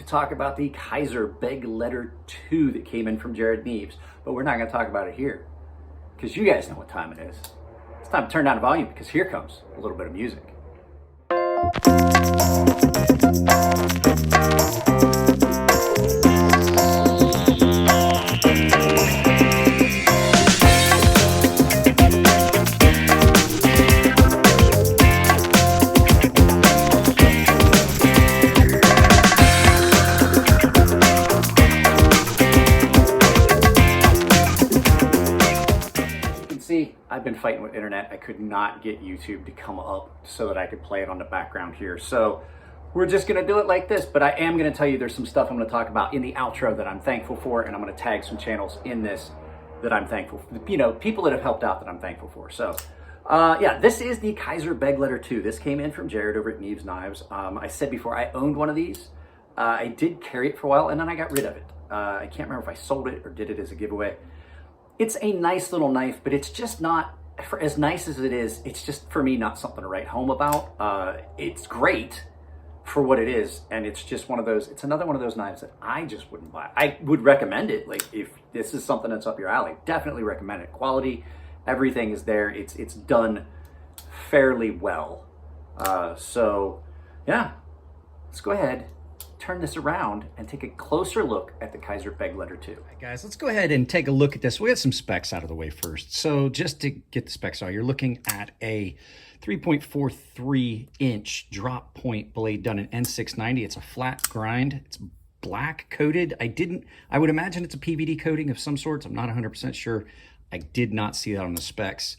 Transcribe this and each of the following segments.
talk about the Kizer Begleiter 2 that came in from Jared Neves, but we're not going to talk about it here because you guys know what time it is. It's time to turn down the volume because here comes a little bit of music. See, I've been fighting with internet. I could not get YouTube to come up so that I could play it on the background here. So we're just gonna do it like this, but I am gonna tell you there's some stuff I'm gonna talk about in the outro that I'm thankful for, and I'm gonna tag some channels in this that I'm thankful for, you know, people that have helped out that I'm thankful for. So yeah, this is the Kizer Begleiter 2. This came in from Jared over at Neves Knives. I said before, I owned one of these. I did carry it for a while and then I got rid of it. I can't remember if I sold it or did it as a giveaway. It's a nice little knife, but it's just not, for as nice as it is, it's just, for me, not something to write home about. It's great for what it is, and it's just one of those, it's another one of those knives that I just wouldn't buy. I would recommend it, like, if this is something that's up your alley, definitely recommend it. Quality, everything is there. It's done fairly well. So, yeah, let's go ahead, turn this around and take a closer look at the Kizer Begleiter 2. All right, guys, let's go ahead and take a look at this. We'll get some specs out of the way first. So just to get the specs out, you're looking at a 3.43 inch drop point blade done in N690. It's a flat grind. It's black coated. I would imagine it's a PVD coating of some sorts. I'm not 100% sure. I did not see that on the specs.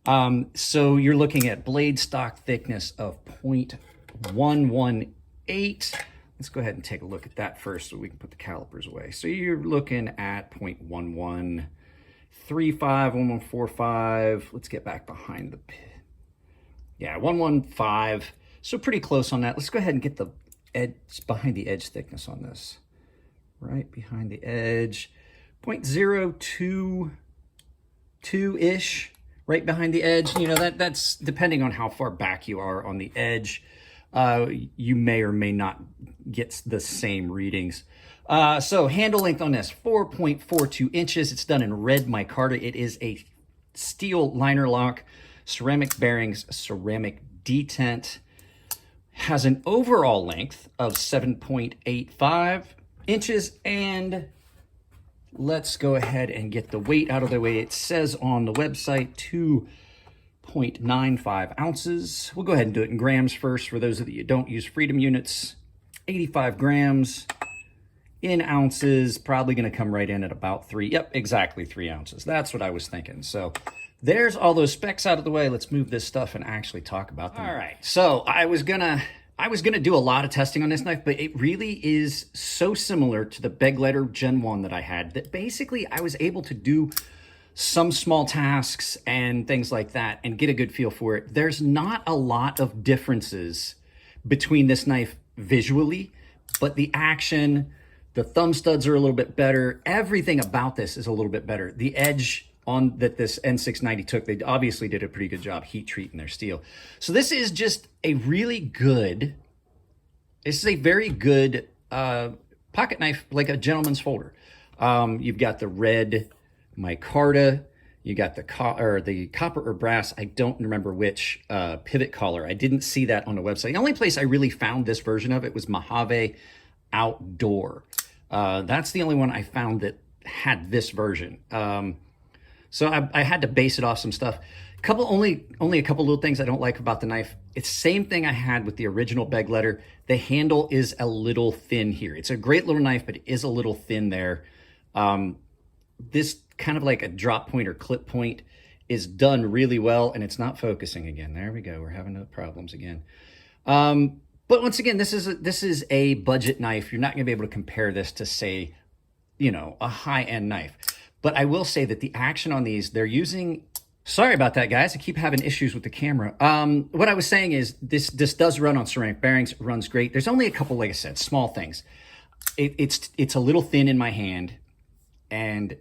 So you're looking at blade stock thickness of 0.118. Let's go ahead and take a look at that first so we can put the calipers away. So you're looking at 0.1135, 1145. Let's get back behind the pit. Yeah, 115. So pretty close on that. Let's go ahead and get the edge, behind the edge thickness on this. Right behind the edge. 0.022-ish, right behind the edge. You know, that's depending on how far back you are on the edge. You may or may not get the same readings. So handle length on this, 4.42 inches. It's done in red micarta. It is a steel liner lock, ceramic bearings, ceramic detent. Has an overall length of 7.85 inches. And let's go ahead and get the weight out of the way. It says on the website 2.95 ounces. We'll go ahead and do it in grams first for those of you don't use freedom units. 85 grams in ounces, probably going to come right in at about 3. Yep, exactly 3 ounces. That's what I was thinking. So there's all those specs out of the way. Let's move this stuff and actually talk about them. All right. So I was gonna do a lot of testing on this knife, but it really is so similar to the Begleiter Gen 1 that I had that basically I was able to do some small tasks and things like that and get a good feel for it. There's not a lot of differences between this knife visually, but the action, the thumb studs are a little bit better. Everything about this is a little bit better. The edge on that this N690 took, they obviously did a pretty good job heat treating their steel. So this is just a really good, this is a very good pocket knife, like a gentleman's folder. You've got the red micarta, you got the copper or brass, I don't remember which, pivot collar. I didn't see that on the website. The only place I really found this version of it was Mojave Outdoor. That's the only one I found that had this version. So I had to base it off some stuff. Only a couple little things I don't like about the knife. It's the same thing I had with the original Begleiter. The handle is a little thin here. It's a great little knife, but it is a little thin there. This kind of like a drop point or clip point is done really well, and it's not focusing again. There we go. We're having no problems again. But once again, this is a budget knife. You're not going to be able to compare this to, say, you know, a high-end knife. But I will say that the action on these, they're using... Sorry about that, guys. I keep having issues with the camera. What I was saying is this does run on ceramic bearings. It runs great. There's only a couple, like I said, small things. It's a little thin in my hand, and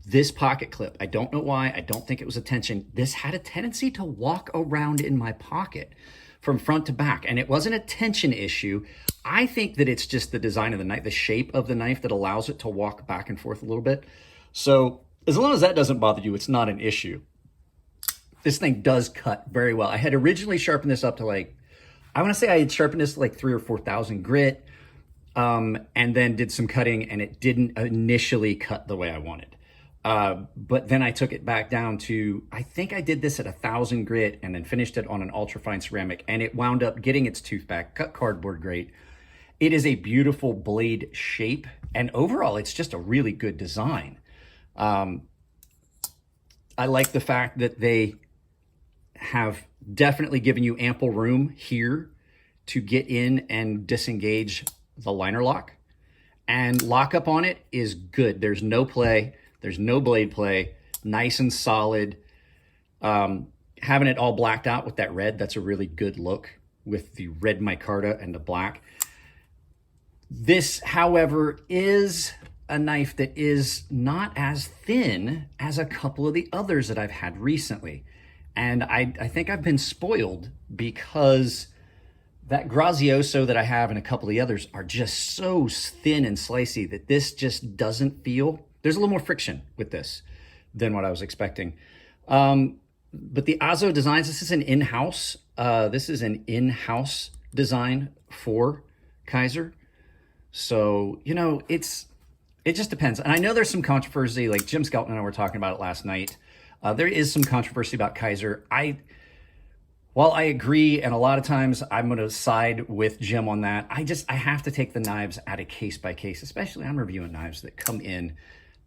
this pocket clip, I don't know why, I don't think it was a tension. This had a tendency to walk around in my pocket from front to back. And it wasn't a tension issue. I think that it's just the design of the knife, the shape of the knife that allows it to walk back and forth a little bit. So as long as that doesn't bother you, it's not an issue. This thing does cut very well. I had originally sharpened this up to like, I want to say I had sharpened this to like 3,000 or 4,000 grit, and then did some cutting, and it didn't initially cut the way I wanted. But then I took it back down to, I think I did this at 1,000 grit and then finished it on an ultrafine ceramic, and it wound up getting its tooth back, cut cardboard great. It is a beautiful blade shape, and overall it's just a really good design. I like the fact that they have definitely given you ample room here to get in and disengage the liner lock. And lockup on it is good. There's no play. There's no blade play. Nice and solid. Having it all blacked out with that red, that's a really good look with the red micarta and the black. This, however, is a knife that is not as thin as a couple of the others that I've had recently. And I think I've been spoiled because that Grazioso that I have and a couple of the others are just so thin and slicey that this just doesn't feel, there's a little more friction with this than what I was expecting. But the Azo Designs, this is an in-house design for Kizer. So, you know, it just depends. And I know there's some controversy, like Jim Skelton and I were talking about it last night. There is some controversy about Kizer. While I agree, and a lot of times I'm going to side with Jim on that, I have to take the knives at a case by case, especially I'm reviewing knives that come in.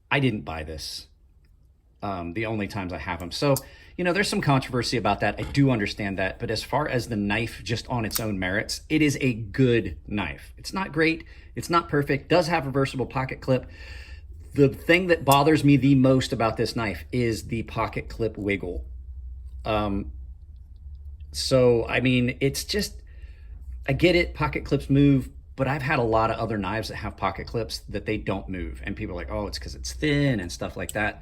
I didn't buy this the only times I have them. So, you know, there's some controversy about that. I do understand that. But as far as the knife just on its own merits, it is a good knife. It's not great. It's not perfect. Does have reversible pocket clip. The thing that bothers me the most about this knife is the pocket clip wiggle. So, I mean, it's just, I get it, pocket clips move, but I've had a lot of other knives that have pocket clips that they don't move. And people are like, oh, it's because it's thin and stuff like that.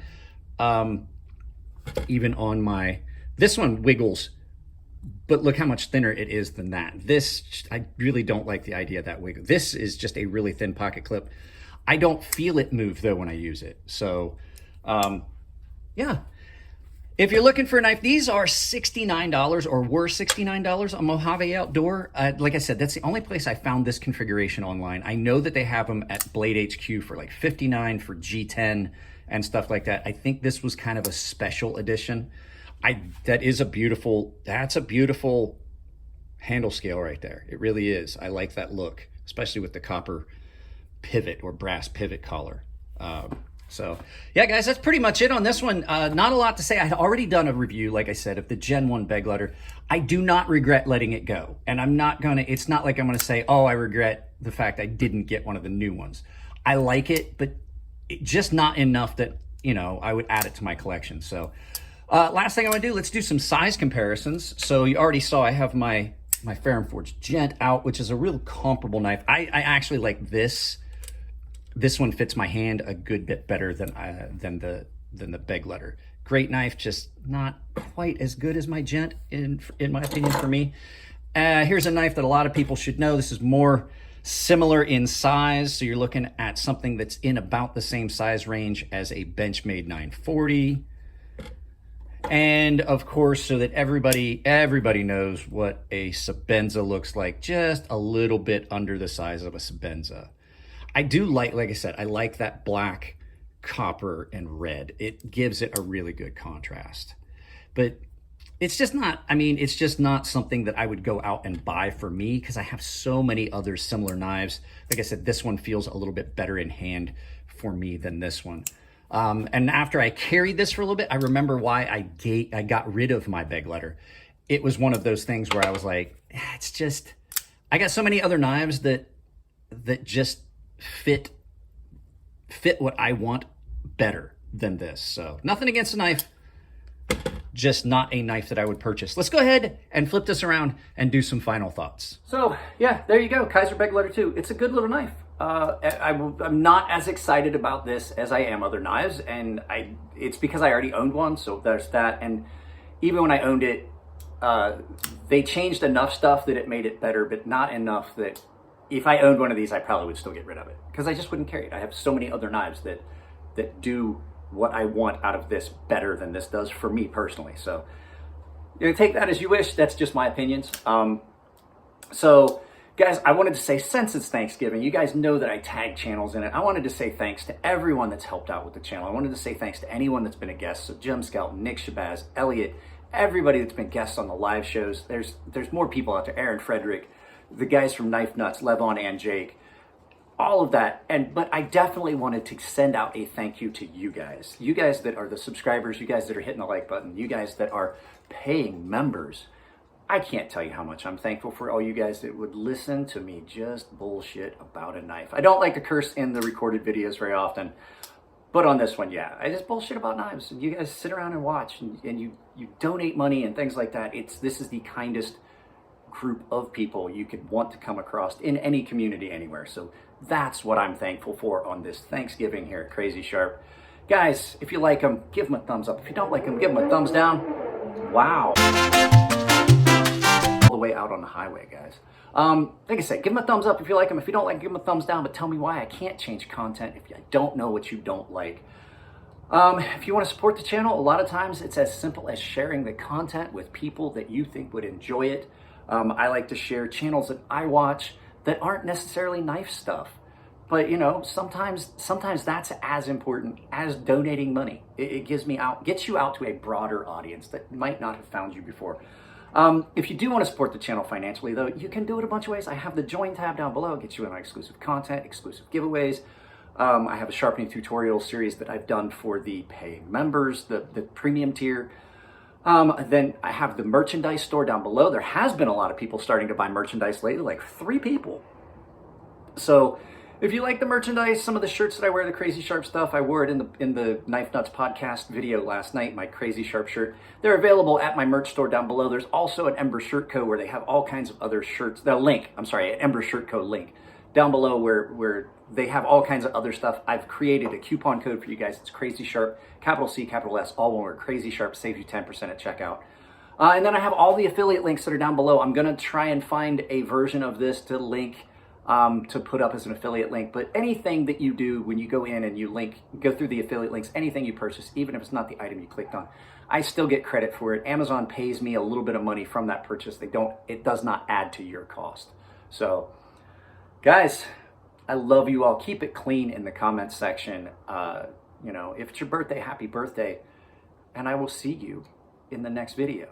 Even on this one wiggles, but look how much thinner it is than that. This, I really don't like the idea of that wiggle. This is just a really thin pocket clip. I don't feel it move though when I use it. So, yeah. If you're looking for a knife, these are $69 or were $69 on Mojave Outdoor. Like I said, that's the only place I found this configuration online. I know that they have them at Blade HQ for like $59 for G10 and stuff like that. I think this was kind of a special edition. That's a beautiful handle scale right there. It really is. I like that look, especially with the copper pivot or brass pivot collar. So yeah, guys, that's pretty much it on this one. Not a lot to say. I had already done a review, like I said, of the Gen 1 Begleiter. I do not regret letting it go. And it's not like I'm gonna say, oh, I regret the fact I didn't get one of the new ones. I like it, but just not enough that, you know, I would add it to my collection. So last thing I want to do, let's do some size comparisons. So you already saw I have my Ferrum Forge Gent out, which is a real comparable knife. I actually like this. This one fits my hand a good bit better than the Begleiter. Great knife, just not quite as good as my Gent in my opinion for me. Here's a knife that a lot of people should know. This is more similar in size, so you're looking at something that's in about the same size range as a Benchmade 940. And of course, so that everybody knows what a Sebenza looks like, just a little bit under the size of a Sebenza. I do like I said, I like that black, copper, and red. It gives it a really good contrast. But it's just not, it's just not something that I would go out and buy for me because I have so many other similar knives. Like I said, this one feels a little bit better in hand for me than this one. And after I carried this for a little bit, I remember why I got rid of my Begleiter. It was one of those things where I was like, it's just, I got so many other knives that just fit what I want better than this. So nothing against the knife, just not a knife that I would purchase. Let's go ahead and flip this around and do some final thoughts. So yeah, there you go, Kizer Begleiter 2. It's a good little knife. I'm not as excited about this as I am other knives, and it's because I already owned one, so there's that. And even when I owned it, they changed enough stuff that it made it better, but not enough that if I owned one of these, I probably would still get rid of it because I just wouldn't carry it. I have so many other knives that do what I want out of this better than this does for me personally. So you can take that as you wish. That's just my opinions. So guys, I wanted to say, since it's Thanksgiving, you guys know that I tag channels in it. I wanted to say thanks to everyone that's helped out with the channel. I wanted to say thanks to anyone that's been a guest. So Jim Scout, Nick Shabazz, Elliot, everybody that's been guests on the live shows. There's more people out there. Aaron, Frederick, the guys from Knife Nuts, Levon and Jake, all of that. But I definitely wanted to send out a thank you to you guys. You guys that are the subscribers, you guys that are hitting the like button, you guys that are paying members. I can't tell you how much I'm thankful for all you guys that would listen to me just bullshit about a knife. I don't like to curse in the recorded videos very often, but on this one, yeah, I just bullshit about knives. And you guys sit around and watch, and you donate money and things like that. This is the kindest group of people you could want to come across in any community anywhere. So that's what I'm thankful for on this Thanksgiving here at CrazySharp. Guys, if you like them, give them a thumbs up. If you don't like them, give them a thumbs down. Wow. All the way out on the highway, guys. Like I said, give them a thumbs up if you like them. If you don't like them, give them a thumbs down, but tell me why I can't change content if I don't know what you don't like. If you want to support the channel, a lot of times it's as simple as sharing the content with people that you think would enjoy it. I like to share channels that I watch that aren't necessarily knife stuff. But you know, sometimes that's as important as donating money. It gets you out to a broader audience that might not have found you before. If you do want to support the channel financially, though, you can do it a bunch of ways. I have the join tab down below. It gets you in my exclusive content, exclusive giveaways. I have a sharpening tutorial series that I've done for the paying members, the premium tier. Then I have the merchandise store down below. There has been a lot of people starting to buy merchandise lately, like 3 people. So if you like the merchandise, some of the shirts that I wear, the CrazySharp stuff, I wore it in the Knife Nuts podcast video last night, my CrazySharp shirt. They're available at my merch store down below. There's also an Ember Shirt Co. where they have all kinds of other shirts. An Ember Shirt Co. link down below where they have all kinds of other stuff. I've created a coupon code for you guys. It's CrazySharp, capital C, capital S, all one word. CrazySharp saves you 10% at checkout. And then I have all the affiliate links that are down below. I'm going to try and find a version of this to link to put up as an affiliate link. But anything that you do when you go in and you go through the affiliate links, anything you purchase, even if it's not the item you clicked on, I still get credit for it. Amazon pays me a little bit of money from that purchase. It does not add to your cost. So guys, I love you all. Keep it clean in the comments section. You know, if it's your birthday, happy birthday. And I will see you in the next video.